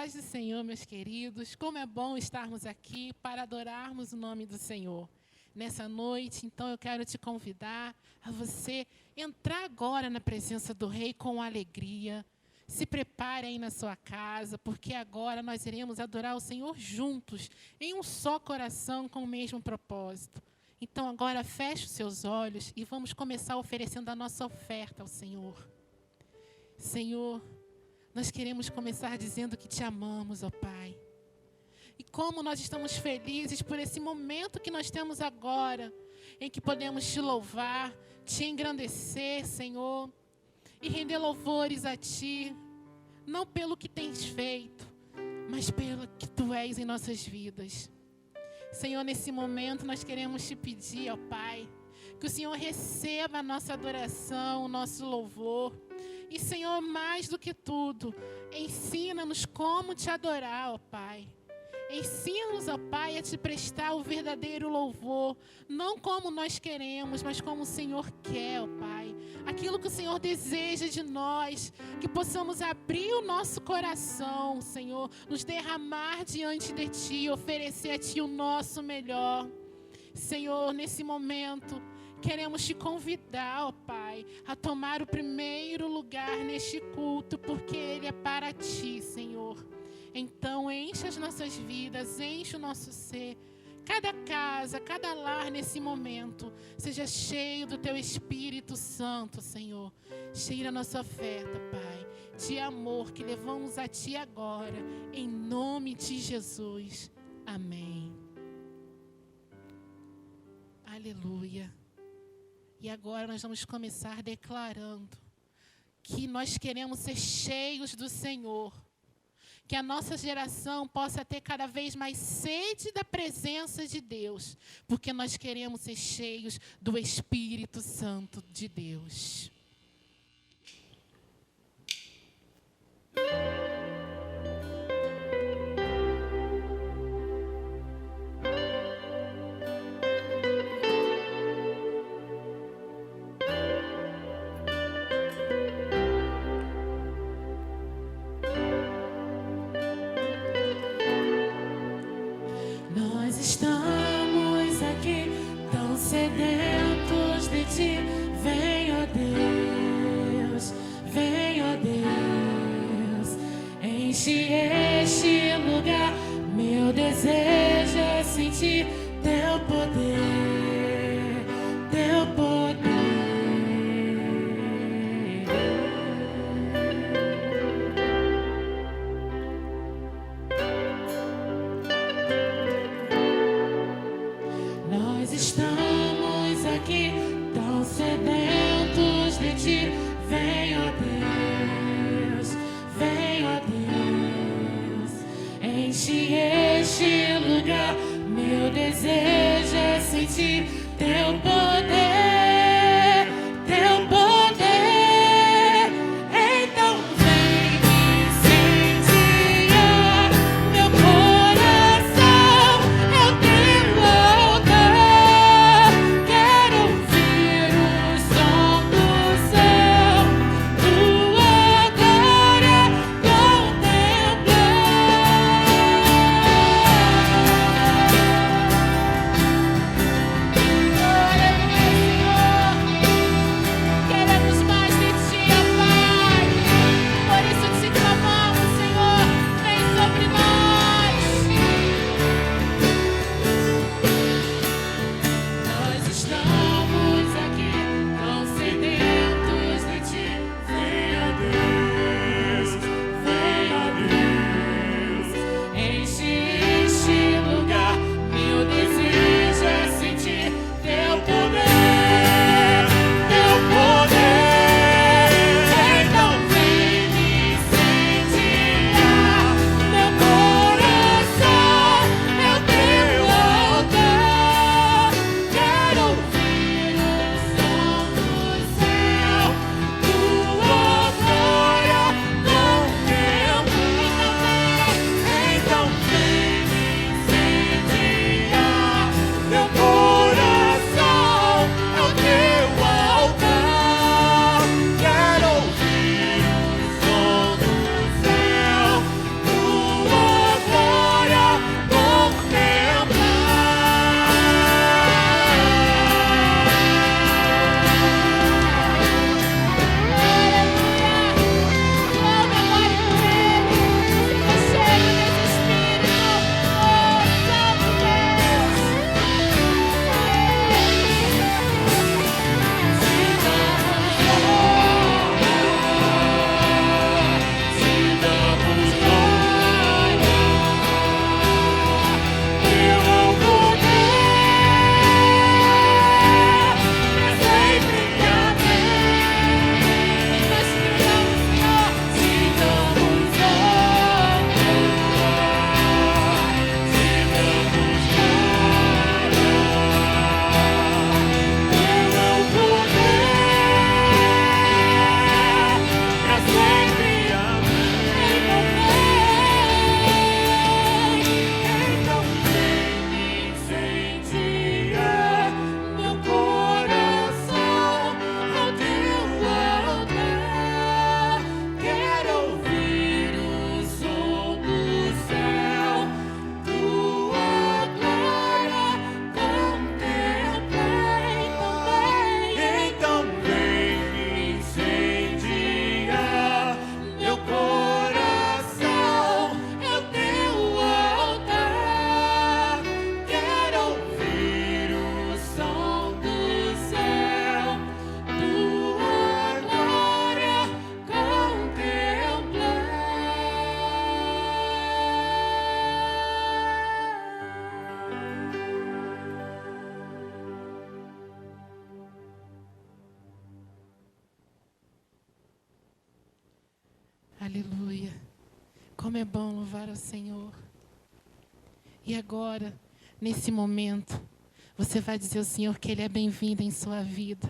paz do Senhor, meus queridos. Como é bom estarmos aqui para adorarmos o nome do Senhor. Nessa noite, então, eu quero te convidar a você entrar agora na presença do Rei com alegria. Se prepare aí na sua casa, porque agora nós iremos adorar o Senhor juntos, em um só coração, com o mesmo propósito. Então, agora, feche os seus olhos e vamos começar oferecendo a nossa oferta ao Senhor. Senhor, nós queremos começar dizendo que te amamos, ó Pai. E como nós estamos felizes por esse momento que nós temos agora, em que podemos te louvar, te engrandecer, Senhor, e render louvores a Ti, não pelo que tens feito, mas pelo que Tu és em nossas vidas. Senhor, nesse momento nós queremos te pedir, ó Pai, que o Senhor receba a nossa adoração, o nosso louvor. E, Senhor, mais do que tudo, ensina-nos como te adorar, ó Pai. Ensina-nos, ó Pai, a te prestar o verdadeiro louvor, não como nós queremos, mas como o Senhor quer, ó Pai. Aquilo que o Senhor deseja de nós, que possamos abrir o nosso coração, Senhor, nos derramar diante de Ti, oferecer a Ti o nosso melhor. Senhor, nesse momento, queremos te convidar, ó Pai, a tomar o primeiro lugar neste culto, porque ele é para Ti, Senhor. Então, enche as nossas vidas, enche o nosso ser. Cada casa, cada lar nesse momento, seja cheio do Teu Espírito Santo, Senhor. Cheia a nossa oferta, Pai, de amor que levamos a Ti agora, em nome de Jesus. Amém. Aleluia. E agora nós vamos começar declarando que nós queremos ser cheios do Senhor. Que a nossa geração possa ter cada vez mais sede da presença de Deus. Porque nós queremos ser cheios do Espírito Santo de Deus. Estamos aqui tão sedentos de Ti. Vem, ó Deus, vem, ó Deus. Enche este lugar. Meu desejo é sentir Teu poder, Teu poder. Estamos aqui tão sedentos de Ti. Vem, ó Deus, vem, ó Deus. Enche este lugar. Meu desejo é sentir Teu poder, Teu poder. Então vem incendiar meu coração. Eu tenho altar. Quero ouvir o som do céu, Tua glória contemplar. Glória Aleluia. Como é bom louvar ao Senhor. E agora, nesse momento, você vai dizer ao Senhor que Ele é bem-vindo em sua vida.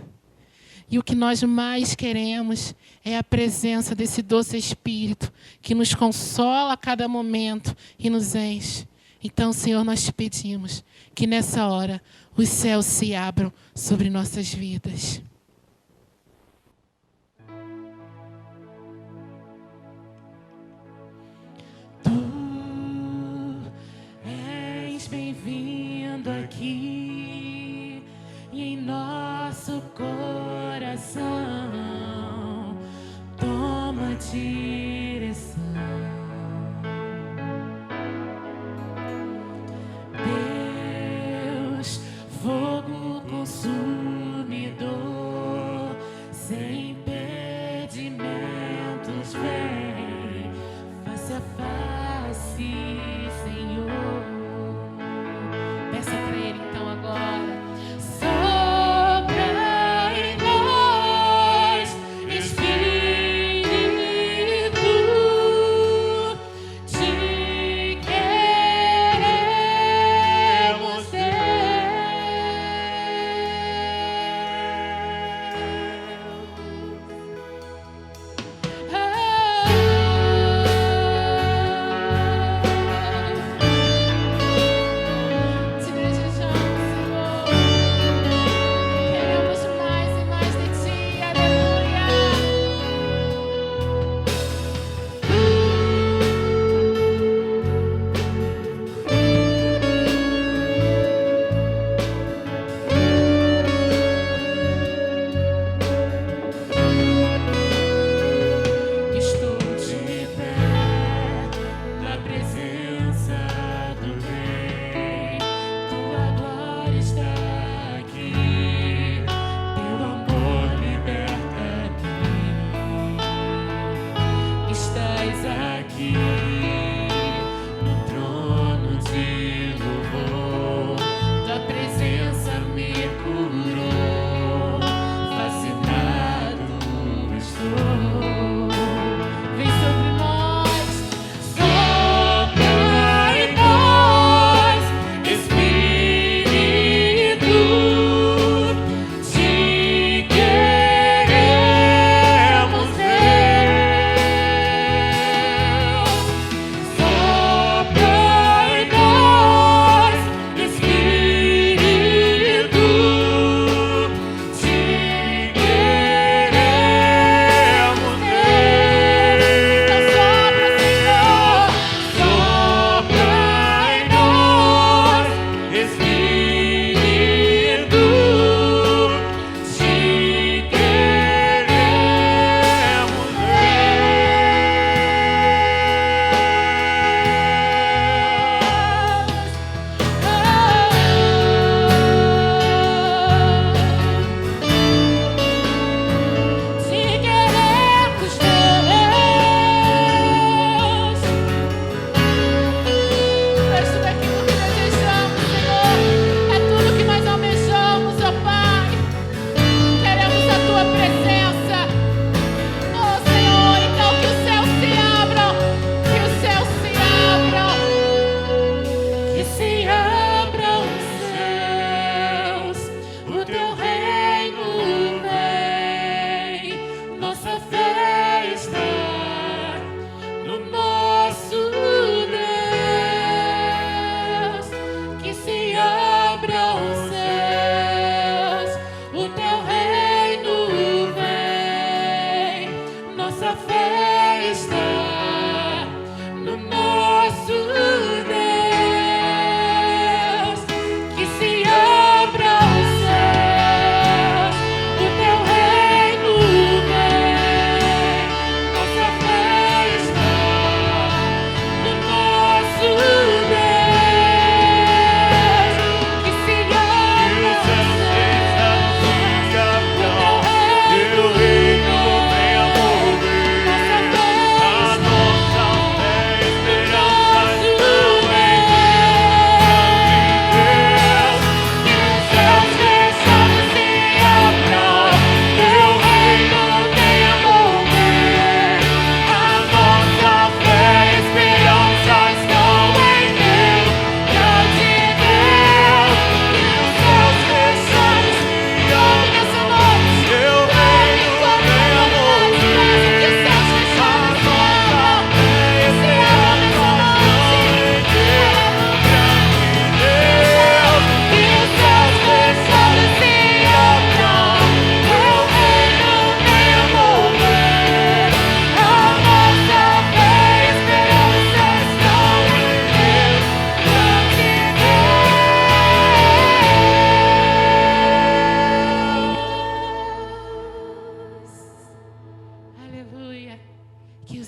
E o que nós mais queremos é a presença desse doce Espírito que nos consola a cada momento e nos enche. Então, Senhor, nós te pedimos que nessa hora os céus se abram sobre nossas vidas. Tu és bem-vindo aqui em nosso coração. Toma direção. Deus, fogo consumidor, sem impedimentos, vem face a face, Senhor. Peça para Ele então agora. Sopra em nós, Espírito, te queremos Deus.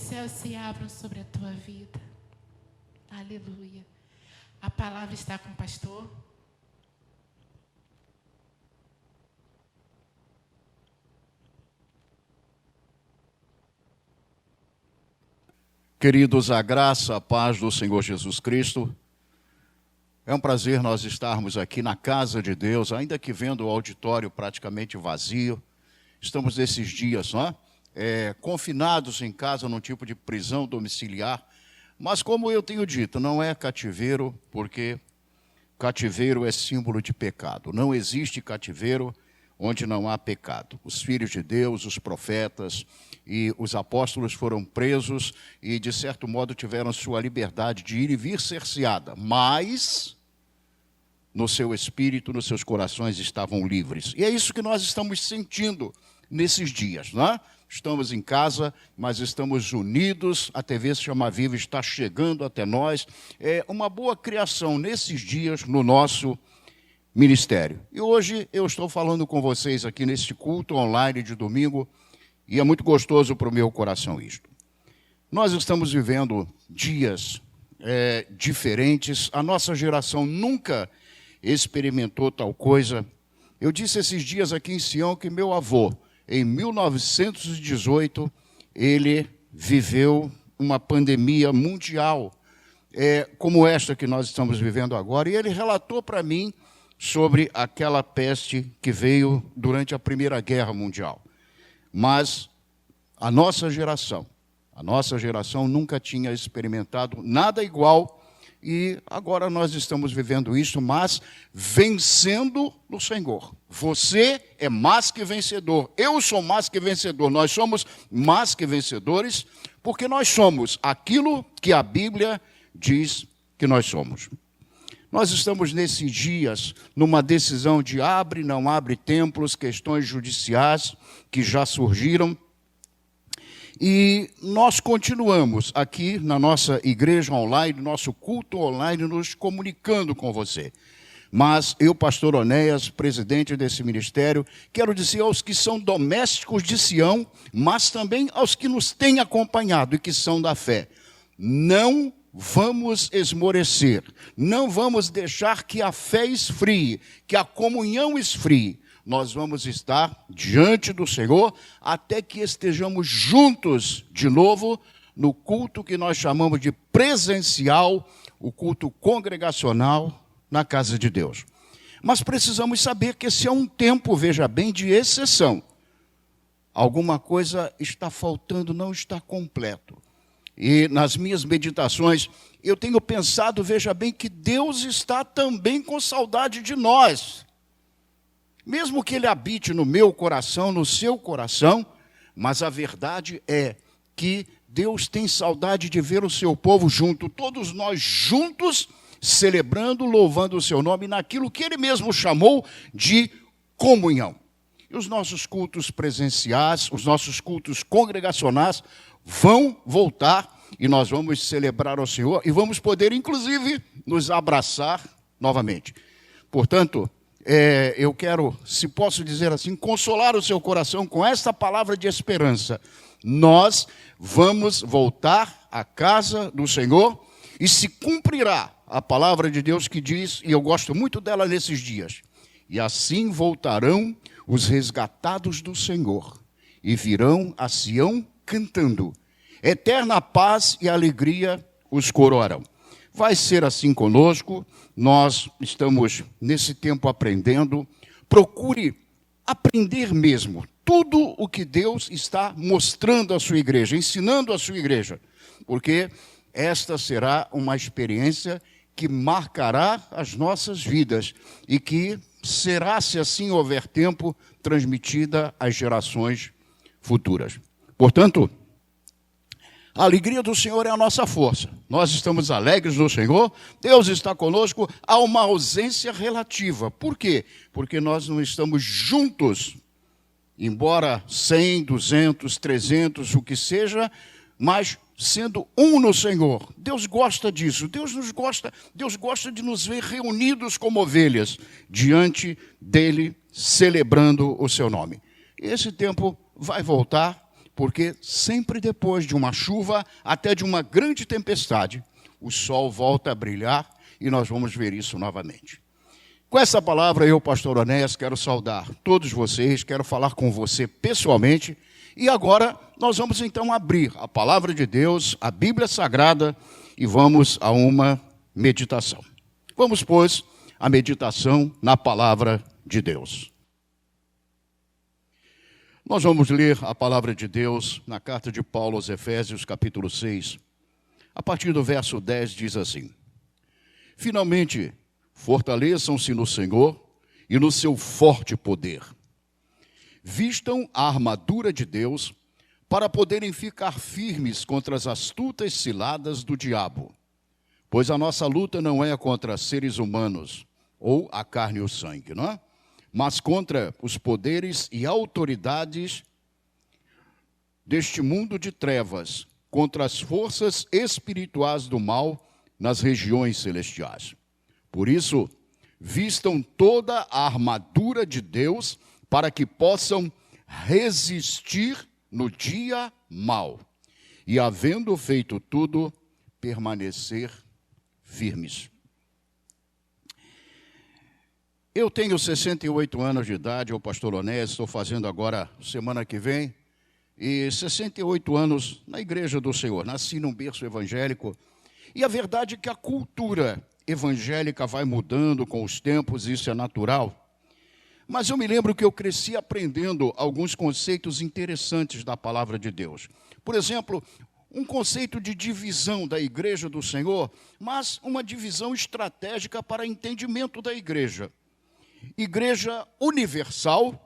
céus se abram sobre a tua vida. Aleluia. A palavra está com o pastor. Queridos, a graça, a paz do Senhor Jesus Cristo. É um prazer nós estarmos aqui na casa de Deus, ainda que vendo o auditório praticamente vazio. Estamos nesses dias, não é? Confinados em casa num tipo de prisão domiciliar. Mas como eu tenho dito, não é cativeiro, porque cativeiro é símbolo de pecado. Não existe cativeiro onde não há pecado. Os filhos de Deus, os profetas e os apóstolos foram presos e, de certo modo, tiveram sua liberdade de ir e vir cerceada, mas no seu espírito, nos seus corações estavam livres. E é isso que nós estamos sentindo nesses dias, não é? Estamos em casa, mas estamos unidos. A TV Chama Viva está chegando até nós. É uma boa criação nesses dias no nosso ministério. E hoje eu estou falando com vocês aqui nesse culto online de domingo, e é muito gostoso para o meu coração isto. Nós estamos vivendo dias diferentes. A nossa geração nunca experimentou tal coisa. Eu disse esses dias aqui em Sião que meu avô, em 1918, ele viveu uma pandemia mundial, como esta que nós estamos vivendo agora, e ele relatou para mim sobre aquela peste que veio durante a Primeira Guerra Mundial. Mas a nossa geração nunca tinha experimentado nada igual, e agora nós estamos vivendo isso, mas vencendo no Senhor. Você é mais que vencedor, eu sou mais que vencedor, nós somos mais que vencedores, porque nós somos aquilo que a Bíblia diz que nós somos. Nós estamos nesses dias numa decisão de abre, não abre templos, questões judiciais que já surgiram. E nós continuamos aqui na nossa igreja online, nosso culto online, nos comunicando com você. Mas eu, pastor Onéias, presidente desse ministério, quero dizer aos que são domésticos de Sião, mas também aos que nos têm acompanhado e que são da fé. Não vamos esmorecer, não vamos deixar que a fé esfrie, que a comunhão esfrie. Nós vamos estar diante do Senhor até que estejamos juntos de novo no culto que nós chamamos de presencial, o culto congregacional na casa de Deus. Mas precisamos saber que esse é um tempo, veja bem, de exceção. Alguma coisa está faltando, não está completo. E nas minhas meditações, eu tenho pensado, veja bem, que Deus está também com saudade de nós. Mesmo que Ele habite no meu coração, no seu coração, mas a verdade é que Deus tem saudade de ver o seu povo junto, todos nós juntos, celebrando, louvando o seu nome, naquilo que Ele mesmo chamou de comunhão. E os nossos cultos presenciais, os nossos cultos congregacionais vão voltar e nós vamos celebrar ao Senhor e vamos poder, inclusive, nos abraçar novamente. Portanto, eu quero, se posso dizer assim, consolar o seu coração com esta palavra de esperança. Nós vamos voltar à casa do Senhor e se cumprirá a palavra de Deus que diz, e eu gosto muito dela nesses dias, e assim voltarão os resgatados do Senhor e virão a Sião cantando. Eterna paz e alegria os coroarão. Vai ser assim conosco, nós estamos nesse tempo aprendendo. Procure aprender mesmo tudo o que Deus está mostrando à sua igreja, ensinando à sua igreja, porque esta será uma experiência que marcará as nossas vidas e que será, se assim houver tempo, transmitida às gerações futuras. Portanto, a alegria do Senhor é a nossa força. Nós estamos alegres no Senhor, Deus está conosco, há uma ausência relativa. Por quê? Porque nós não estamos juntos, embora 100, 200, 300, o que seja, mas sendo um no Senhor. Deus gosta disso, Deus gosta de nos ver reunidos como ovelhas, diante dEle, celebrando o seu nome. E esse tempo vai voltar, porque sempre depois de uma chuva, até de uma grande tempestade, o sol volta a brilhar e nós vamos ver isso novamente. Com essa palavra, eu, pastor Onés, quero saudar todos vocês, quero falar com você pessoalmente. E agora nós vamos então abrir a palavra de Deus, a Bíblia Sagrada, e vamos a uma meditação. Vamos, pois, à meditação na palavra de Deus. Nós vamos ler a palavra de Deus na carta de Paulo aos Efésios, capítulo 6. A partir do verso 10 diz assim: Finalmente, fortaleçam-se no Senhor e no seu forte poder. Vistam a armadura de Deus para poderem ficar firmes contra as astutas ciladas do diabo. Pois a nossa luta não é contra seres humanos, ou a carne e o sangue, não é? Mas contra os poderes e autoridades deste mundo de trevas, contra as forças espirituais do mal nas regiões celestiais. Por isso, vistam toda a armadura de Deus para que possam resistir no dia mau e, havendo feito tudo, permanecer firmes. Eu tenho 68 anos de idade, o pastor Onés, estou fazendo agora, semana que vem, e 68 anos na igreja do Senhor. Nasci num berço evangélico, e a verdade é que a cultura evangélica vai mudando com os tempos, isso é natural. Mas eu me lembro que eu cresci aprendendo alguns conceitos interessantes da palavra de Deus. Por exemplo, um conceito de divisão da igreja do Senhor, mas uma divisão estratégica para entendimento da igreja. Igreja universal,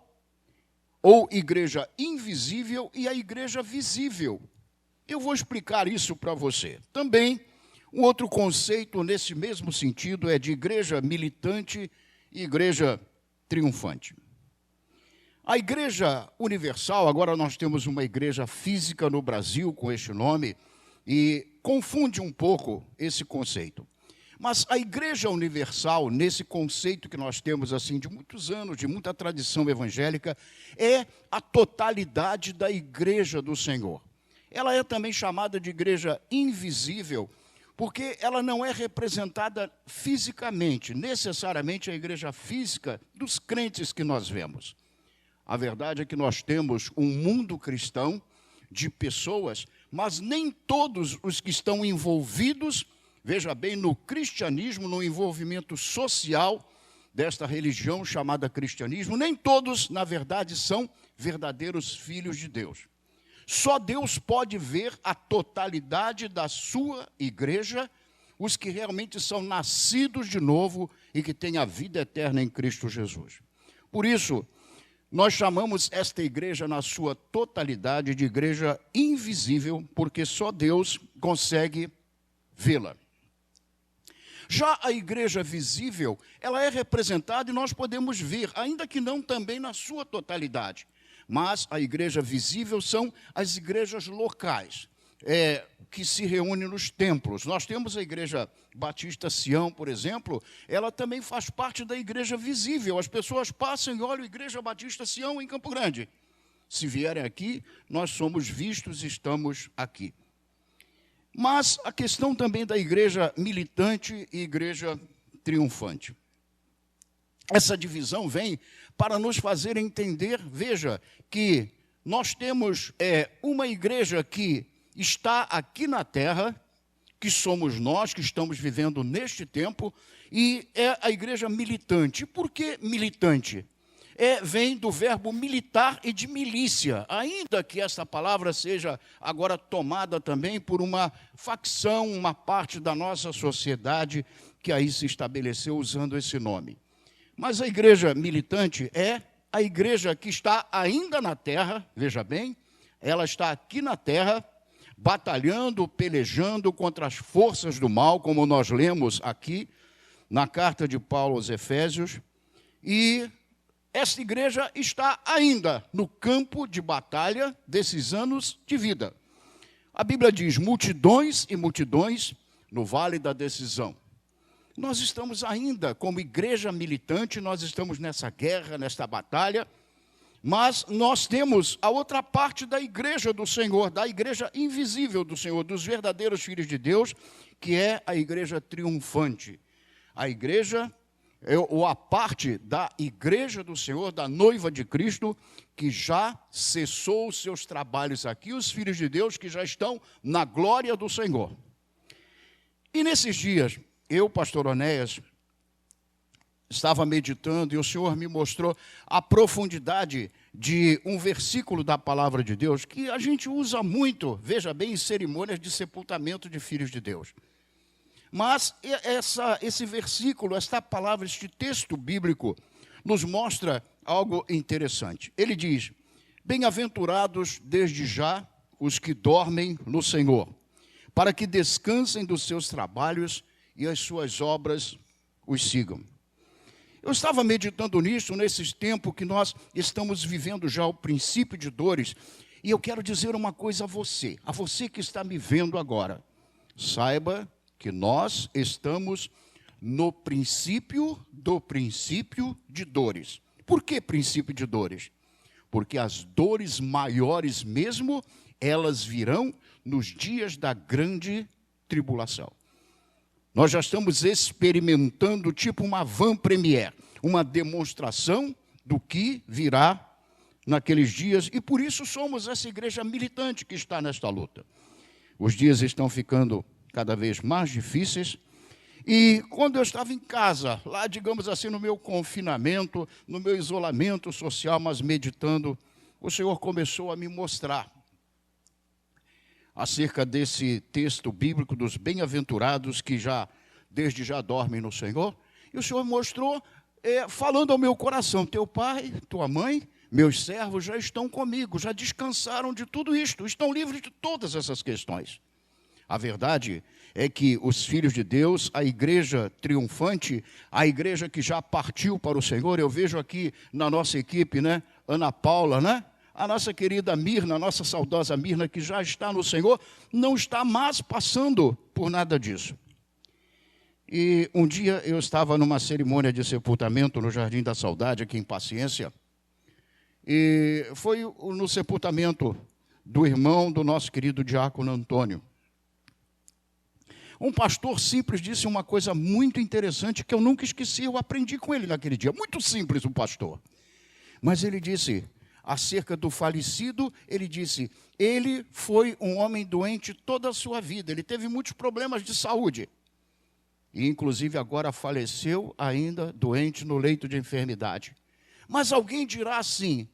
ou igreja invisível, e a igreja visível. Eu vou explicar isso para você. Também, um outro conceito nesse mesmo sentido é de igreja militante e igreja triunfante. A igreja universal, agora nós temos uma igreja física no Brasil com este nome, e confunde um pouco esse conceito. Mas a igreja universal, nesse conceito que nós temos assim de muitos anos, de muita tradição evangélica, é a totalidade da igreja do Senhor. Ela é também chamada de igreja invisível, porque ela não é representada fisicamente, necessariamente a igreja física dos crentes que nós vemos. A verdade é que nós temos um mundo cristão de pessoas, mas nem todos os que estão envolvidos, veja bem, no cristianismo, no envolvimento social desta religião chamada cristianismo, nem todos, na verdade, são verdadeiros filhos de Deus. Só Deus pode ver a totalidade da sua igreja, os que realmente são nascidos de novo e que têm a vida eterna em Cristo Jesus. Por isso, nós chamamos esta igreja na sua totalidade de igreja invisível, porque só Deus consegue vê-la. Já a igreja visível, ela é representada e nós podemos ver, ainda que não também na sua totalidade. Mas a igreja visível são as igrejas locais, que se reúnem nos templos. Nós temos a igreja Batista Sião, por exemplo, ela também faz parte da igreja visível. As pessoas passam e olham a igreja Batista Sião em Campo Grande. Se vierem aqui, nós somos vistos e estamos aqui. Mas a questão também da igreja militante e igreja triunfante. Essa divisão vem para nos fazer entender, veja, que nós temos uma igreja que está aqui na terra, que somos nós, que estamos vivendo neste tempo, e é a igreja militante. Por que militante? Vem do verbo militar e de milícia, ainda que essa palavra seja agora tomada também por uma facção, uma parte da nossa sociedade que aí se estabeleceu usando esse nome. Mas a igreja militante é a igreja que está ainda na terra, veja bem, ela está aqui na terra, batalhando, pelejando contra as forças do mal, como nós lemos aqui na carta de Paulo aos Efésios, e esta igreja está ainda no campo de batalha desses anos de vida. A Bíblia diz multidões e multidões no vale da decisão. Nós estamos ainda, como igreja militante, nós estamos nessa guerra, nesta batalha, Mas nós temos a outra parte da igreja do Senhor, da igreja invisível do Senhor, dos verdadeiros filhos de Deus, que é a igreja triunfante. A igreja, ou a parte da igreja do Senhor, da noiva de Cristo, que já cessou os seus trabalhos aqui, os filhos de Deus que já estão na glória do Senhor. E nesses dias, eu, pastor Onéas, estava meditando e o Senhor me mostrou a profundidade de um versículo da palavra de Deus que a gente usa muito, veja bem, em cerimônias de sepultamento de filhos de Deus. Mas esse versículo, esta palavra, este texto bíblico, nos mostra algo interessante. Ele diz: bem-aventurados desde já os que dormem no Senhor, para que descansem dos seus trabalhos e as suas obras os sigam. Eu estava meditando nisso, nesses tempos que nós estamos vivendo já o princípio de dores, e eu quero dizer uma coisa a você que está me vendo agora. Saiba que nós estamos no princípio do princípio de dores. Por que princípio de dores? Porque as dores maiores mesmo, elas virão nos dias da grande tribulação. Nós já estamos experimentando tipo uma avant-première, uma demonstração do que virá naqueles dias, e por isso somos essa igreja militante que está nesta luta. Os dias estão ficando cada vez mais difíceis, e quando eu estava em casa, lá, digamos assim, no meu confinamento, no meu isolamento social, mas meditando, o Senhor começou a me mostrar acerca desse texto bíblico dos bem-aventurados que desde já dormem no Senhor. E o Senhor mostrou, falando ao meu coração: teu pai, tua mãe, meus servos já estão comigo, já descansaram de tudo isto, estão livres de todas essas questões. A verdade é que os filhos de Deus, a igreja triunfante, a igreja que já partiu para o Senhor, eu vejo aqui na nossa equipe, né, Ana Paula, né? A nossa querida Mirna, a nossa saudosa Mirna, que já está no Senhor, não está mais passando por nada disso. E um dia eu estava numa cerimônia de sepultamento no Jardim da Saudade, aqui em Paciência, e foi no sepultamento do irmão do nosso querido diácono Antônio. Um pastor simples disse uma coisa muito interessante que eu nunca esqueci, eu aprendi com ele naquele dia. Muito simples o pastor. Mas ele disse, acerca do falecido, ele disse: ele foi um homem doente toda a sua vida, ele teve muitos problemas de saúde. E inclusive agora faleceu ainda doente no leito de enfermidade. Mas alguém dirá assim: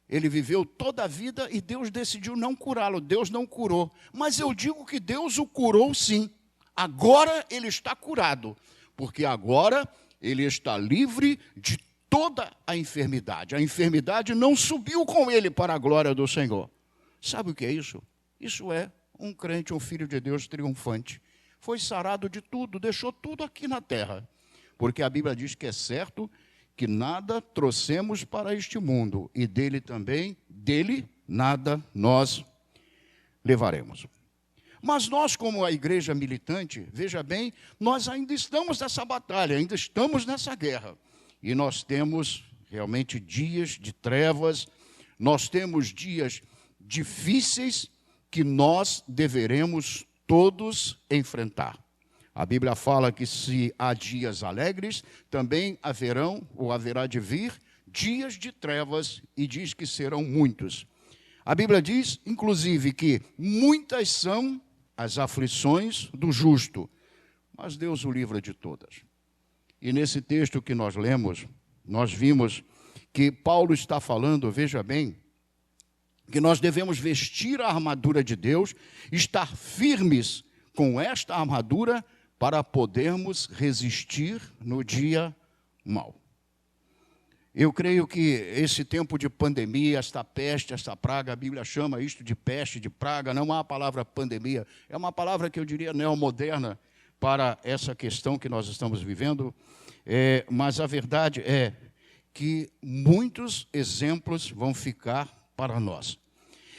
ele viveu toda a vida e Deus decidiu não curá-lo, Deus não curou. Mas eu digo que Deus o curou sim. Agora ele está curado, porque agora ele está livre de toda a enfermidade. A enfermidade não subiu com ele para a glória do Senhor. Sabe o que é isso? Isso é um crente, um filho de Deus triunfante. Foi sarado de tudo, deixou tudo aqui na terra. Porque a Bíblia diz que é certo que nada trouxemos para este mundo, e dele também, dele nada nós levaremos. Mas nós, como a igreja militante, veja bem, nós ainda estamos nessa batalha, ainda estamos nessa guerra. E nós temos realmente dias de trevas, nós temos dias difíceis que nós deveremos todos enfrentar. A Bíblia fala que se há dias alegres, também haverá de vir dias de trevas, e diz que serão muitos. A Bíblia diz, inclusive, que muitas são as aflições do justo, mas Deus o livra de todas. E nesse texto que nós lemos, nós vimos que Paulo está falando, veja bem, que nós devemos vestir a armadura de Deus, estar firmes com esta armadura para podermos resistir no dia mau. Eu creio que esse tempo de pandemia, esta peste, esta praga, a Bíblia chama isto de peste, de praga, não há a palavra pandemia, é uma palavra que eu diria neomoderna para essa questão que nós estamos vivendo, mas a verdade é que muitos exemplos vão ficar para nós.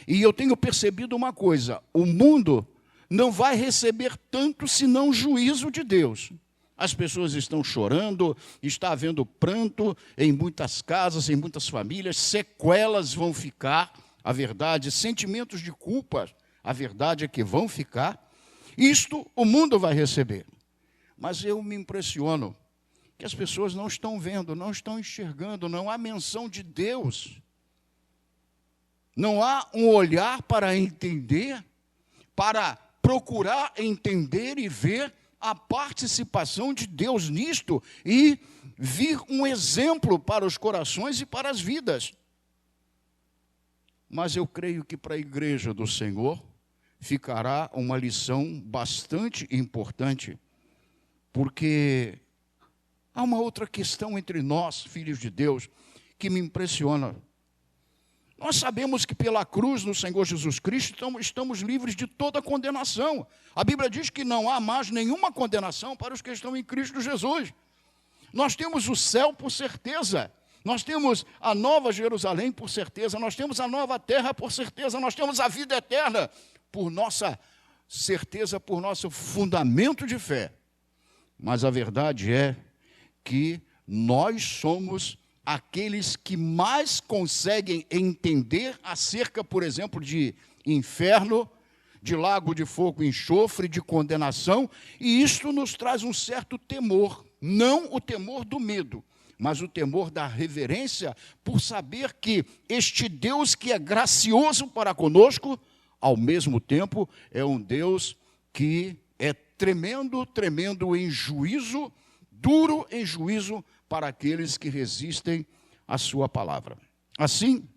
E eu tenho percebido uma coisa: o mundo não vai receber tanto senão o juízo de Deus. As pessoas estão chorando, está havendo pranto em muitas casas, em muitas famílias, sequelas vão ficar, a verdade, sentimentos de culpa, a verdade é que vão ficar. Isto o mundo vai receber. Mas eu me impressiono que as pessoas não estão vendo, não estão enxergando, não há menção de Deus. Não há um olhar para entender, para procurar entender e ver a participação de Deus nisto e vir um exemplo para os corações e para as vidas. Mas eu creio que para a igreja do Senhor ficará uma lição bastante importante, porque há uma outra questão entre nós, filhos de Deus, que me impressiona. Nós sabemos que pela cruz do Senhor Jesus Cristo estamos livres de toda condenação. A Bíblia diz que não há mais nenhuma condenação para os que estão em Cristo Jesus. Nós temos o céu por certeza, nós temos a nova Jerusalém por certeza, nós temos a nova terra por certeza, nós temos a vida eterna por nossa certeza, por nosso fundamento de fé. Mas a verdade é que nós somos aqueles que mais conseguem entender acerca, por exemplo, de inferno, de lago de fogo e enxofre, de condenação, e isto nos traz um certo temor, não o temor do medo, mas o temor da reverência, por saber que este Deus que é gracioso para conosco, ao mesmo tempo, é um Deus que é tremendo, tremendo em juízo, duro em juízo para aqueles que resistem à sua palavra. Assim,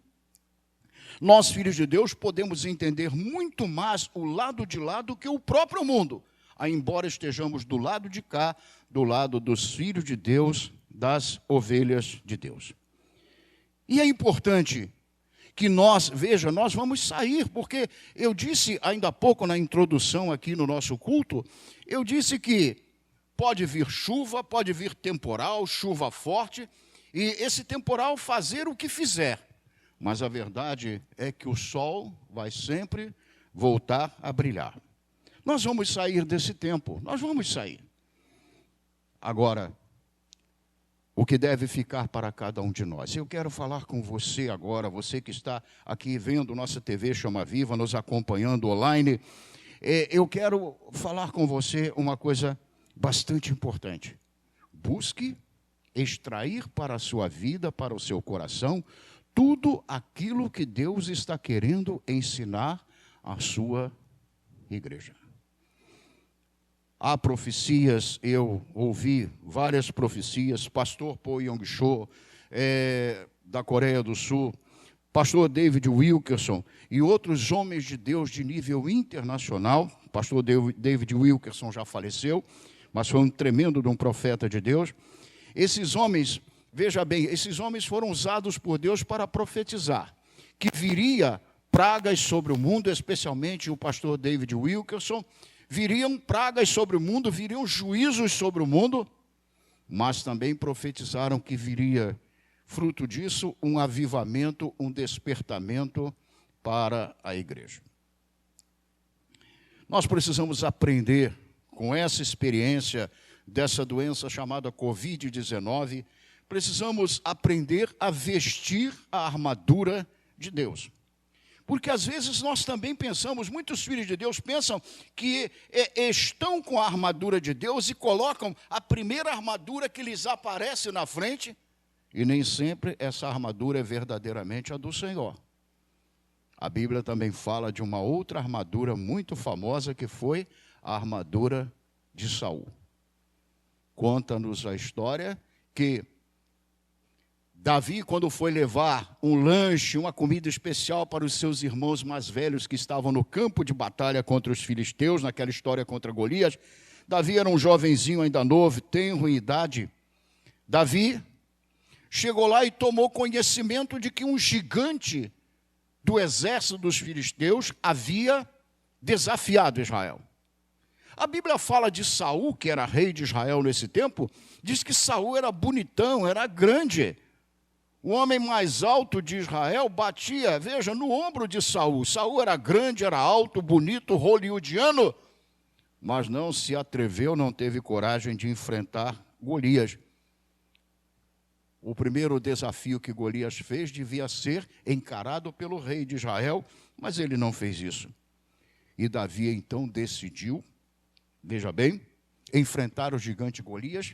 nós, filhos de Deus, podemos entender muito mais o lado de lá do que o próprio mundo, embora estejamos do lado de cá, do lado dos filhos de Deus, das ovelhas de Deus. E é importante que nós vamos sair, porque eu disse ainda há pouco na introdução aqui no nosso culto, eu disse que pode vir chuva, pode vir temporal, chuva forte, e esse temporal fazer o que fizer. Mas a verdade é que o sol vai sempre voltar a brilhar. Nós vamos sair desse tempo, nós vamos sair. Agora, o que deve ficar para cada um de nós? Eu quero falar com você agora, você que está aqui vendo nossa TV Chama Viva, nos acompanhando online. Eu quero falar com você uma coisa bastante importante. Busque extrair para a sua vida, para o seu coração, tudo aquilo que Deus está querendo ensinar à sua igreja. Há profecias, eu ouvi várias profecias, pastor Po Yong-cho, da Coreia do Sul, pastor David Wilkerson e outros homens de Deus de nível internacional. Pastor David Wilkerson já faleceu, mas foi um tremendo de um profeta de Deus. Esses homens, veja bem, esses homens foram usados por Deus para profetizar que viria pragas sobre o mundo, especialmente o pastor David Wilkerson. Viriam pragas sobre o mundo, viriam juízos sobre o mundo, mas também profetizaram que viria, fruto disso, um avivamento, um despertamento para a igreja. Nós precisamos aprender com essa experiência dessa doença chamada Covid-19, precisamos aprender a vestir a armadura de Deus. Porque às vezes nós também pensamos, muitos filhos de Deus pensam que estão com a armadura de Deus e colocam a primeira armadura que lhes aparece na frente, e nem sempre essa armadura é verdadeiramente a do Senhor. A Bíblia também fala de uma outra armadura muito famosa, que foi a armadura de Saul. Conta-nos a história que Davi, quando foi levar um lanche, uma comida especial para os seus irmãos mais velhos que estavam no campo de batalha contra os filisteus, naquela história contra Golias, Davi era um jovenzinho ainda novo, tenro em idade. Davi chegou lá e tomou conhecimento de que um gigante do exército dos filisteus havia desafiado Israel. A Bíblia fala de Saul, que era rei de Israel nesse tempo, diz que Saul era bonitão, era grande. O homem mais alto de Israel batia, veja, no ombro de Saul. Saul era grande, era alto, bonito, hollywoodiano. mas não se atreveu, não teve coragem de enfrentar Golias. O primeiro desafio que Golias fez devia ser encarado pelo rei de Israel, mas ele não fez isso. E Davi então decidiu, veja bem, enfrentar o gigante Golias.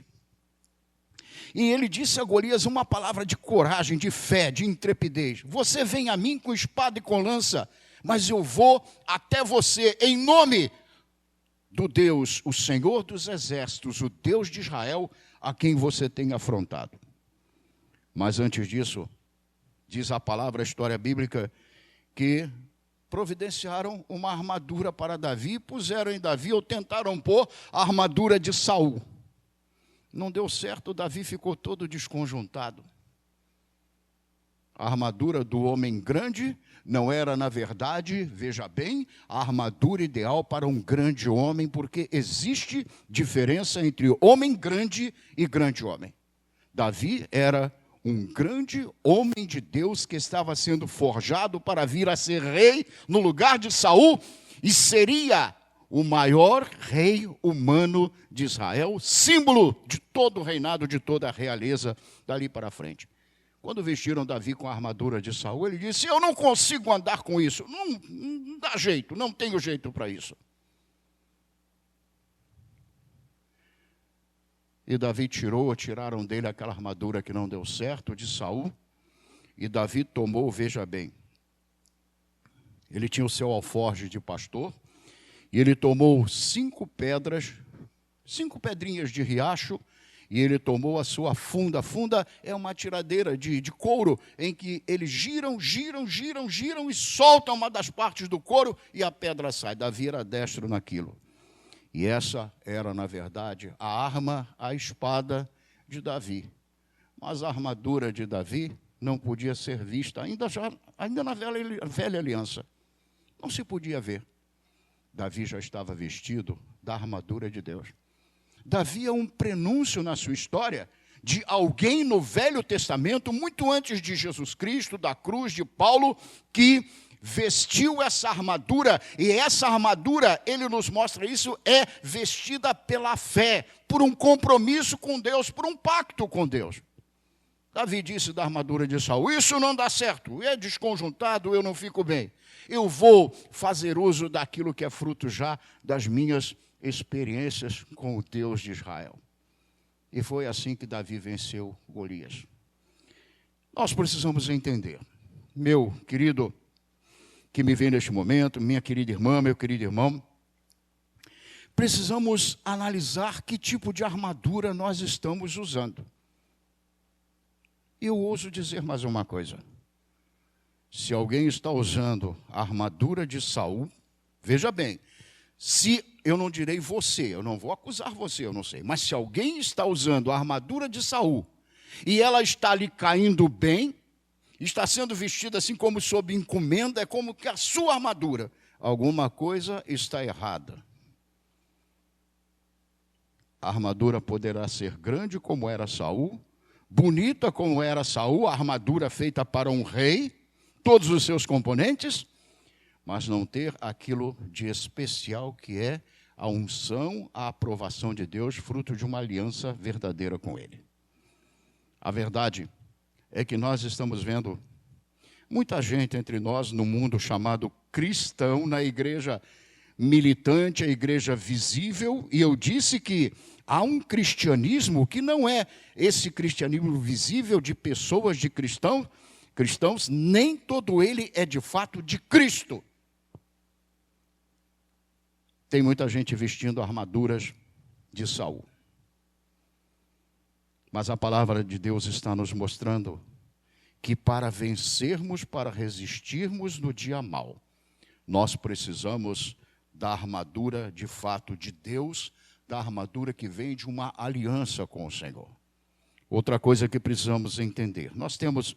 E ele disse a Golias uma palavra de coragem, de fé, de intrepidez. Você vem a mim com espada e com lança, mas eu vou até você em nome do Deus, o Senhor dos exércitos, o Deus de Israel, a quem você tem afrontado. Mas antes disso, diz a palavra, a história bíblica, que providenciaram uma armadura para Davi, puseram em Davi, ou tentaram pôr a armadura de Saul. Não deu certo, Davi ficou todo desconjuntado. A armadura do homem grande não era, na verdade, veja bem, a armadura ideal para um grande homem, porque existe diferença entre homem grande e grande homem. Davi era um grande homem de Deus que estava sendo forjado para vir a ser rei no lugar de Saul e seria o maior rei humano de Israel, símbolo de todo o reinado, de toda a realeza dali para frente. Quando vestiram Davi com a armadura de Saul, ele disse, eu não consigo andar com isso, não dá jeito, não tenho jeito para isso. E Davi tiraram dele aquela armadura que não deu certo, de Saul, e Davi tomou, veja bem, ele tinha o seu alforje de pastor, e ele tomou 5 pedrinhas de riacho, e ele tomou a sua funda. Funda é uma tiradeira de couro, em que eles giram e soltam uma das partes do couro, e a pedra sai. Davi era destro naquilo. E essa era, na verdade, a arma, a espada de Davi. Mas a armadura de Davi não podia ser vista, ainda na velha aliança. Não se podia ver. Davi já estava vestido da armadura de Deus. Davi é um prenúncio na sua história de alguém no Velho Testamento, muito antes de Jesus Cristo, da cruz de Paulo, que vestiu essa armadura, e essa armadura, ele nos mostra isso, é vestida pela fé, por um compromisso com Deus, por um pacto com Deus. Davi disse da armadura de Saul, isso não dá certo, é desconjuntado, eu não fico bem. Eu vou fazer uso daquilo que é fruto já das minhas experiências com o Deus de Israel. E foi assim que Davi venceu Golias. Nós precisamos entender, meu querido, que me vem neste momento, minha querida irmã, meu querido irmão, precisamos analisar que tipo de armadura nós estamos usando. E eu ouso dizer mais uma coisa. Se alguém está usando a armadura de Saul, veja bem, se eu não direi você, eu não vou acusar você, eu não sei, mas se alguém está usando a armadura de Saul e ela está lhe caindo bem, está sendo vestida assim como sob encomenda, é como que a sua armadura, alguma coisa está errada. A armadura poderá ser grande como era Saul, bonita como era Saul, a armadura feita para um rei, todos os seus componentes, mas não ter aquilo de especial que é a unção, a aprovação de Deus, fruto de uma aliança verdadeira com Ele. A verdade é que nós estamos vendo muita gente entre nós no mundo chamado cristão, na igreja militante, a igreja visível, e eu disse que há um cristianismo que não é esse cristianismo visível de pessoas, de cristãos, nem todo ele é de fato de Cristo. Tem muita gente vestindo armaduras de Saul. Mas a palavra de Deus está nos mostrando que para vencermos, para resistirmos no dia mau, nós precisamos da armadura de fato de Deus, da armadura que vem de uma aliança com o Senhor. Outra coisa que precisamos entender, nós temos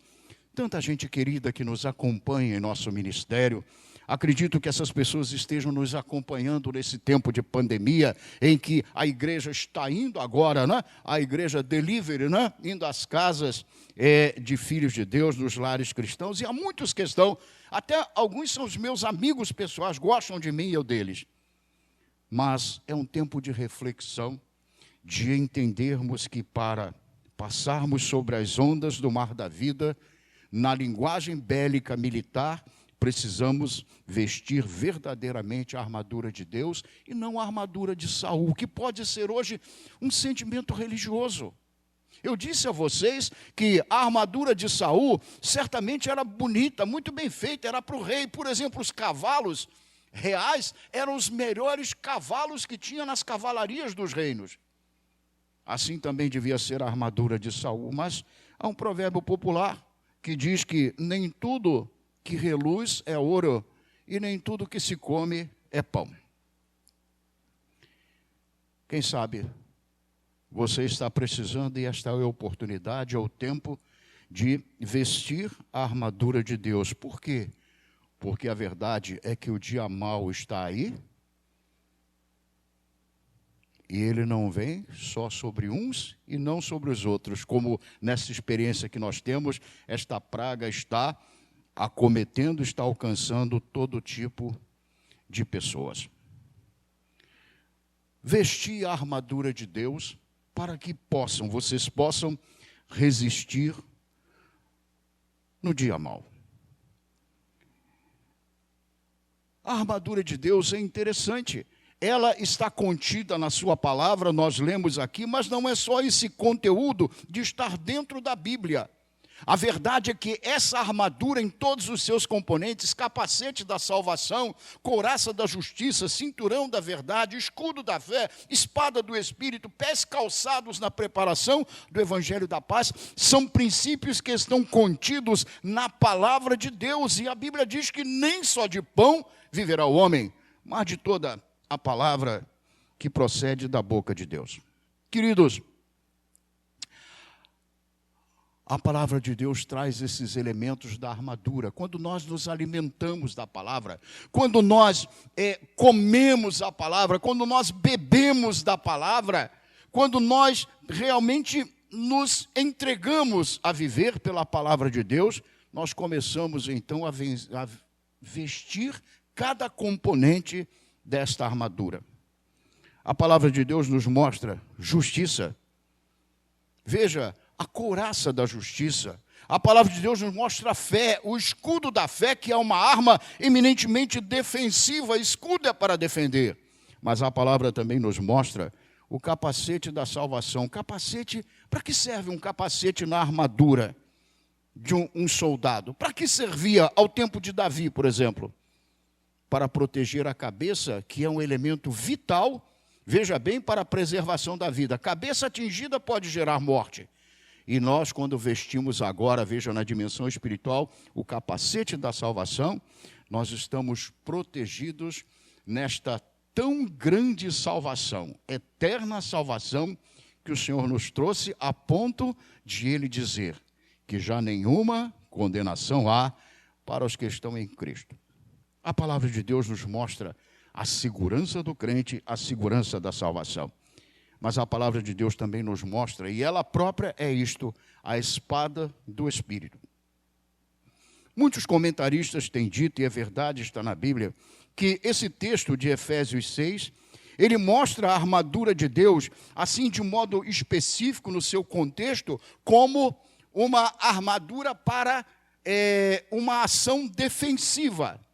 tanta gente querida que nos acompanha em nosso ministério. Acredito que essas pessoas estejam nos acompanhando nesse tempo de pandemia, em que a igreja está indo agora, né? A igreja Delivery, né? Indo às casas de filhos de Deus, nos lares cristãos, e há muitos que estão, até alguns são os meus amigos pessoais, gostam de mim e eu deles. mas é um tempo de reflexão, de entendermos que para passarmos sobre as ondas do mar da vida, na linguagem bélica militar, precisamos vestir verdadeiramente a armadura de Deus e não a armadura de Saul, que pode ser hoje um sentimento religioso. Eu disse a vocês que a armadura de Saul certamente era bonita, muito bem feita, era para o rei. Por exemplo, os cavalos reais eram os melhores cavalos que tinha nas cavalarias dos reinos. Assim também devia ser a armadura de Saul. Mas há um provérbio popular que diz que nem tudo que reluz é ouro e nem tudo que se come é pão. Quem sabe você está precisando, e esta é a oportunidade, é o tempo de vestir a armadura de Deus. Por quê? Porque a verdade é que o dia mau está aí, e ele não vem só sobre uns e não sobre os outros, como nessa experiência que nós temos, esta praga está acometendo, está alcançando todo tipo de pessoas. Vestir a armadura de Deus para que vocês possam resistir no dia mau. A armadura de Deus é interessante. Ela está contida na sua palavra, nós lemos aqui, mas não é só esse conteúdo de estar dentro da Bíblia. A verdade é que essa armadura em todos os seus componentes, capacete da salvação, couraça da justiça, cinturão da verdade, escudo da fé, espada do Espírito, pés calçados na preparação do Evangelho da paz, são princípios que estão contidos na palavra de Deus. E a Bíblia diz que nem só de pão viverá o homem, mas de toda a palavra que procede da boca de Deus. Queridos, a palavra de Deus traz esses elementos da armadura. Quando nós nos alimentamos da palavra, quando nós comemos a palavra, quando nós bebemos da palavra, quando nós realmente nos entregamos a viver pela palavra de Deus, nós começamos então a vestir cada componente desta armadura. A palavra de Deus nos mostra justiça. Veja, a couraça da justiça. A palavra de Deus nos mostra a fé, o escudo da fé, que é uma arma eminentemente defensiva. Escudo é para defender. Mas a palavra também nos mostra o capacete da salvação. Capacete, para que serve um capacete na armadura de um soldado? Para que servia ao tempo de Davi, por exemplo? Para proteger a cabeça, que é um elemento vital, veja bem, para a preservação da vida. A cabeça atingida pode gerar morte. E nós, quando vestimos agora, veja na dimensão espiritual, o capacete da salvação, nós estamos protegidos nesta tão grande salvação, eterna salvação, que o Senhor nos trouxe a ponto de Ele dizer que já nenhuma condenação há para os que estão em Cristo. A palavra de Deus nos mostra a segurança do crente, a segurança da salvação. Mas a palavra de Deus também nos mostra, e ela própria é isto, a espada do Espírito. Muitos comentaristas têm dito, e é verdade, está na Bíblia, que esse texto de Efésios 6, ele mostra a armadura de Deus, assim de modo específico no seu contexto, como uma armadura para uma ação defensiva,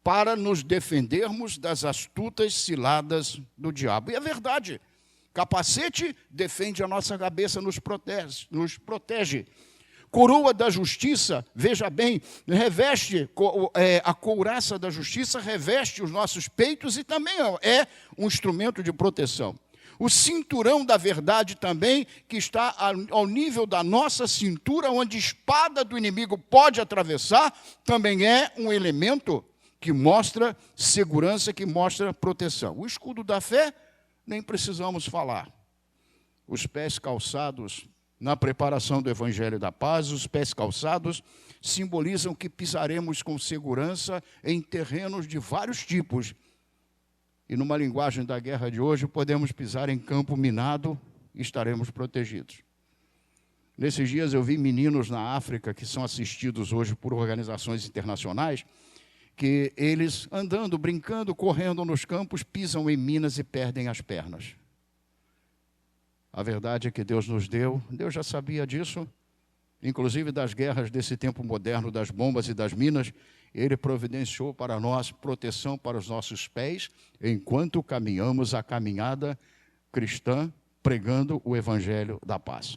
para nos defendermos das astutas ciladas do diabo. E é verdade. Capacete defende a nossa cabeça, nos protege. Coroa da justiça, veja bem, reveste, a couraça da justiça reveste os nossos peitos e também é um instrumento de proteção. O cinturão da verdade também, que está ao nível da nossa cintura, onde a espada do inimigo pode atravessar, também é um elemento que mostra segurança, que mostra proteção. O escudo da fé, nem precisamos falar. Os pés calçados na preparação do Evangelho da Paz, os pés calçados simbolizam que pisaremos com segurança em terrenos de vários tipos. E numa linguagem da guerra de hoje, podemos pisar em campo minado e estaremos protegidos. Nesses dias eu vi meninos na África que são assistidos hoje por organizações internacionais, que eles andando, brincando, correndo nos campos, pisam em minas e perdem as pernas. A verdade é que Deus nos deu, Deus já sabia disso, inclusive das guerras desse tempo moderno, das bombas e das minas, Ele providenciou para nós proteção para os nossos pés, enquanto caminhamos a caminhada cristã, pregando o Evangelho da paz.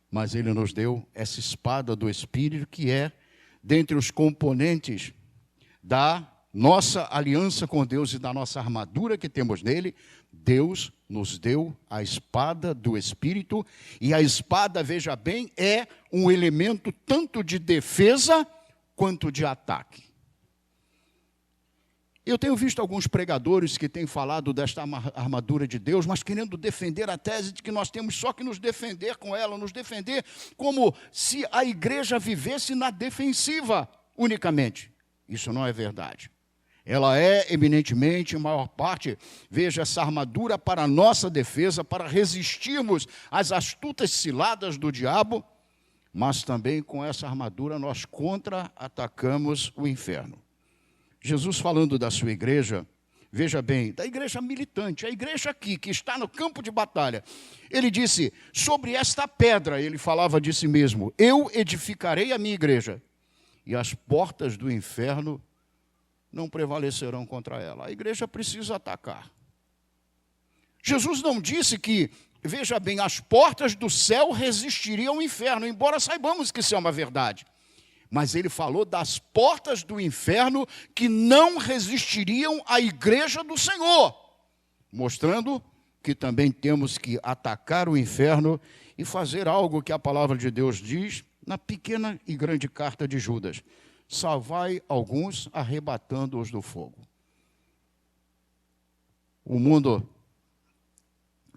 Mas Ele nos deu essa espada do Espírito, que é, dentre os componentes da nossa aliança com Deus e da nossa armadura que temos nele, Deus nos deu a espada do Espírito, e a espada, veja bem, é um elemento tanto de defesa quanto de ataque. Eu tenho visto alguns pregadores que têm falado desta armadura de Deus, mas querendo defender a tese de que nós temos só que nos defender com ela, nos defender como se a igreja vivesse na defensiva unicamente. Isso não é verdade. Ela é eminentemente, em maior parte, veja, essa armadura para a nossa defesa, para resistirmos às astutas ciladas do diabo, mas também com essa armadura nós contra-atacamos o inferno. Jesus, falando da sua igreja, veja bem, da igreja militante, a igreja aqui, que está no campo de batalha, ele disse, sobre esta pedra, ele falava de si mesmo, eu edificarei a minha igreja, e as portas do inferno não prevalecerão contra ela. A igreja precisa atacar. Jesus não disse que, veja bem, as portas do céu resistiriam ao inferno, embora saibamos que isso é uma verdade. Mas ele falou das portas do inferno que não resistiriam à igreja do Senhor, mostrando que também temos que atacar o inferno e fazer algo que a palavra de Deus diz na pequena e grande carta de Judas: salvai alguns, arrebatando-os do fogo. O mundo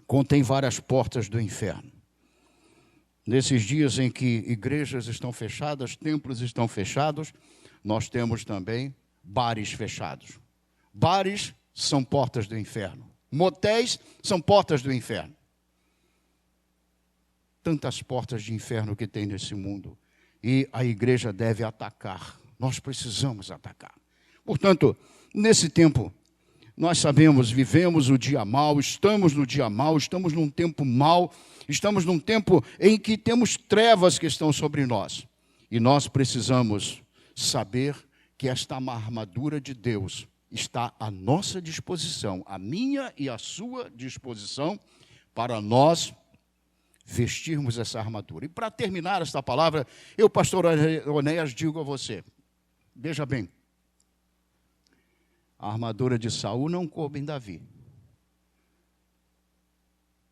contém várias portas do inferno. Nesses dias em que igrejas estão fechadas, templos estão fechados, nós temos também bares fechados. Bares são portas do inferno. Motéis são portas do inferno. Tantas portas de inferno que tem nesse mundo. E a igreja deve atacar. Nós precisamos atacar. Portanto, nesse tempo, nós sabemos, vivemos o dia mau, estamos no dia mau, estamos num tempo mau, estamos num tempo em que temos trevas que estão sobre nós. E nós precisamos saber que esta armadura de Deus está à nossa disposição, a minha e a sua disposição, para nós vestirmos essa armadura. E para terminar esta palavra, eu, pastor Onéas, digo a você, veja bem, a armadura de Saul não coube em Davi.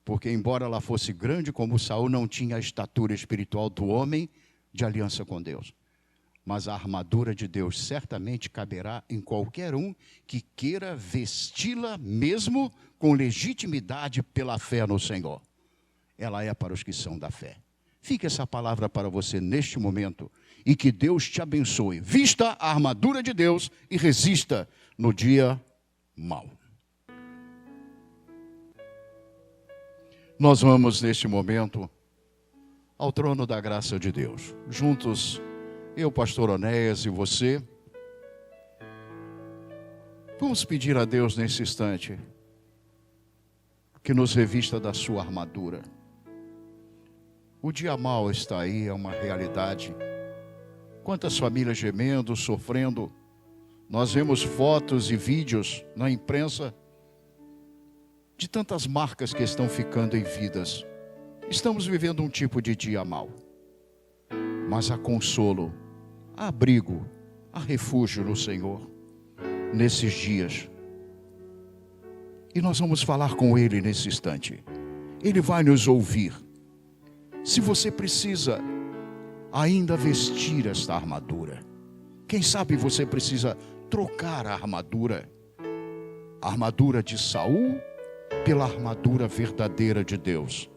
Porque, embora ela fosse grande, como Saul não tinha a estatura espiritual do homem de aliança com Deus. Mas a armadura de Deus certamente caberá em qualquer um que queira vesti-la mesmo com legitimidade pela fé no Senhor. Ela é para os que são da fé. Fique essa palavra para você neste momento e que Deus te abençoe. Vista a armadura de Deus e resista no dia mau. Nós vamos neste momento ao trono da graça de Deus. Juntos, eu, pastor Onéas e você, vamos pedir a Deus nesse instante que nos revista da sua armadura. O dia mau está aí, é uma realidade. Quantas famílias gemendo, sofrendo. Nós vemos fotos e vídeos na imprensa de tantas marcas que estão ficando em vidas. Estamos vivendo um tipo de dia mau. Mas há consolo, há abrigo, há refúgio no Senhor nesses dias. E nós vamos falar com Ele nesse instante. Ele vai nos ouvir. Se você precisa ainda vestir esta armadura, quem sabe você precisa trocar a armadura de Saul pela armadura verdadeira de Deus.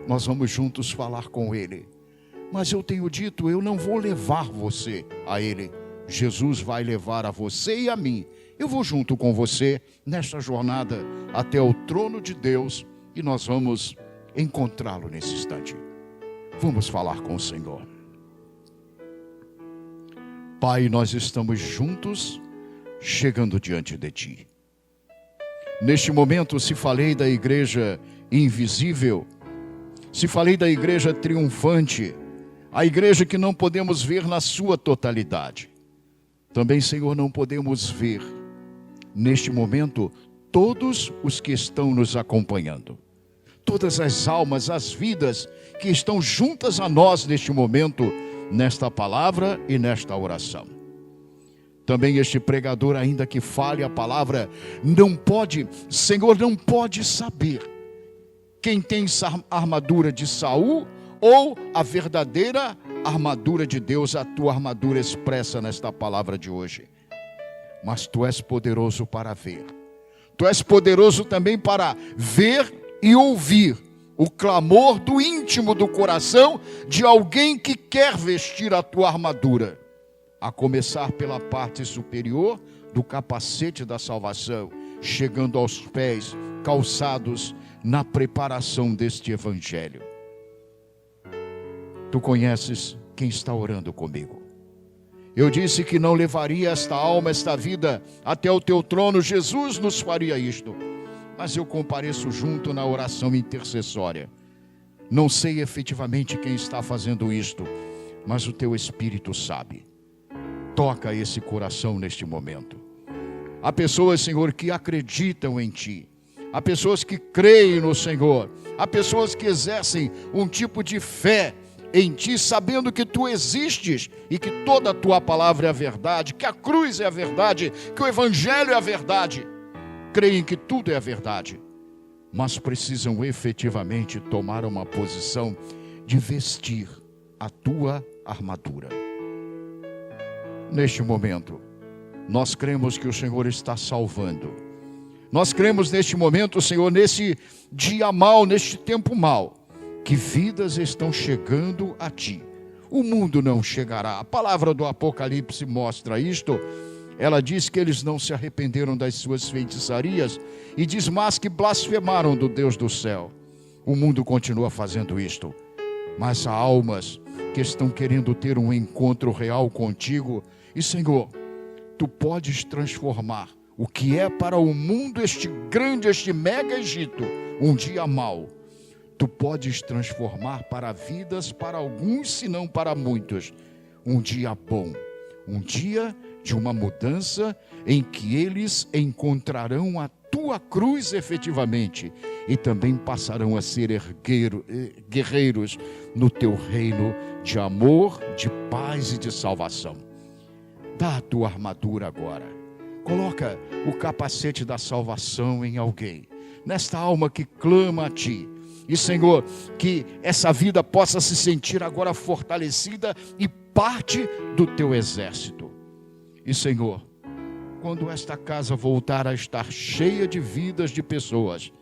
Nós vamos juntos falar com Ele. Mas eu tenho dito, eu não vou levar você a Ele. Jesus vai levar a você e a mim. Eu vou junto com você nesta jornada até o trono de Deus e nós vamos encontrá-lo nesse instante. Vamos falar com o Senhor. Pai, nós estamos juntos, chegando diante de Ti. Neste momento, se falei da igreja invisível, se falei da igreja triunfante, a igreja que não podemos ver na sua totalidade. Também, Senhor, não podemos ver, neste momento, todos os que estão nos acompanhando. Todas as almas, as vidas que estão juntas a nós neste momento, nesta palavra e nesta oração. Também este pregador, ainda que fale a palavra, não pode, Senhor, não pode saber quem tem a armadura de Saul ou a verdadeira armadura de Deus, a tua armadura expressa nesta palavra de hoje. Mas tu és poderoso para ver. Tu és poderoso também para ver e ouvir o clamor do íntimo do coração de alguém que quer vestir a tua armadura, a começar pela parte superior do capacete da salvação, chegando aos pés, calçados na preparação deste evangelho. Tu conheces quem está orando comigo. Eu disse que não levaria esta alma, esta vida até o teu trono. Jesus nos faria isto. Mas eu compareço junto na oração intercessória. Não sei efetivamente quem está fazendo isto, mas o teu Espírito sabe. Toca esse coração neste momento. Há pessoas, Senhor, que acreditam em Ti. Há pessoas que creem no Senhor. Há pessoas que exercem um tipo de fé em Ti, sabendo que Tu existes e que toda a Tua palavra é a verdade, que a cruz é a verdade, que o Evangelho é a verdade. Creem que tudo é a verdade, mas precisam efetivamente tomar uma posição de vestir a tua armadura. Neste momento, nós cremos que o Senhor está salvando. Nós cremos neste momento, Senhor, nesse dia mau, neste tempo mau, que vidas estão chegando a Ti. O mundo não chegará. A palavra do Apocalipse mostra isto. Ela diz que eles não se arrependeram das suas feitiçarias e diz mais que blasfemaram do Deus do céu. O mundo continua fazendo isto, mas há almas que estão querendo ter um encontro real contigo. E Senhor, Tu podes transformar o que é para o mundo este grande, este mega Egito, um dia mau. Tu podes transformar para vidas, para alguns, se não para muitos, um dia bom, um dia de uma mudança em que eles encontrarão a Tua cruz efetivamente e também passarão a ser guerreiros no Teu reino de amor, de paz e de salvação. Dá a Tua armadura agora. Coloca o capacete da salvação em alguém, nesta alma que clama a Ti. E Senhor, que essa vida possa se sentir agora fortalecida e parte do Teu exército. E Senhor, quando esta casa voltar a estar cheia de vidas de pessoas,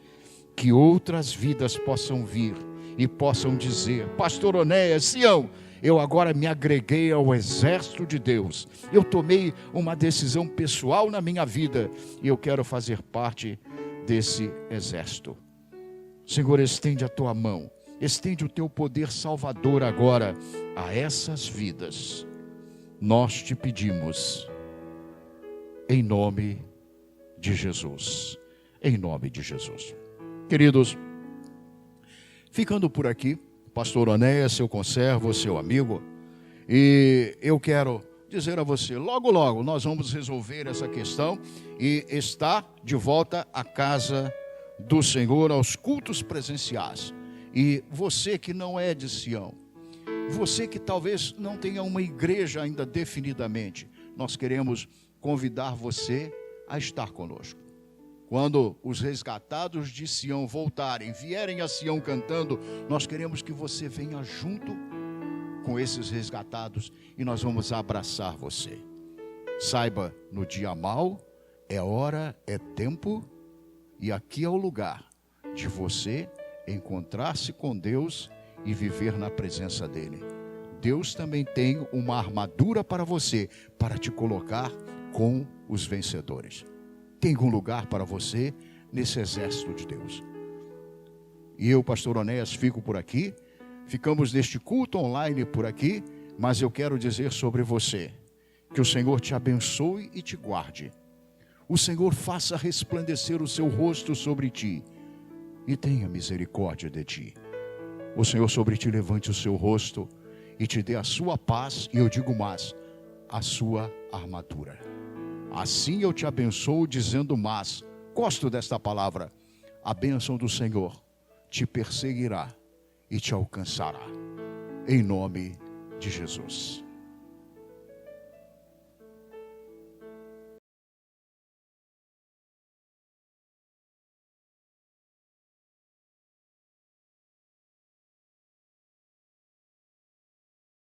que outras vidas possam vir e possam dizer: Pastor Onéas, Sião, eu agora me agreguei ao exército de Deus. Eu tomei uma decisão pessoal na minha vida e eu quero fazer parte desse exército. Senhor, estende a Tua mão, estende o Teu poder salvador agora a essas vidas. Nós Te pedimos, em nome de Jesus. Em nome de Jesus. Queridos, ficando por aqui, Pastor Onéas, seu conservo, seu amigo, e eu quero dizer a você, logo, logo, nós vamos resolver essa questão e estar de volta à casa do Senhor, aos cultos presenciais. E você que não é de Sião, você que talvez não tenha uma igreja ainda definidamente, nós queremos convidar você a estar conosco. Quando os resgatados de Sião voltarem, vierem a Sião cantando, nós queremos que você venha junto com esses resgatados e nós vamos abraçar você. Saiba, no dia mau, é hora, é tempo, e aqui é o lugar de você encontrar-se com Deus e viver na presença dEle. Deus também tem uma armadura para você, para te colocar com os vencedores. Tem um lugar para você nesse exército de Deus. E eu, Pastor Onéas, fico por aqui. Ficamos neste culto online por aqui, mas eu quero dizer sobre você Que o Senhor te abençoe e te guarde. O Senhor faça resplandecer o seu rosto sobre ti e tenha misericórdia de ti. O Senhor sobre ti levante o seu rosto e te dê a sua paz, e eu digo mais, a sua armadura. Assim eu te abençoo, dizendo mais, gosto desta palavra, a bênção do Senhor te perseguirá e te alcançará. Em nome de Jesus.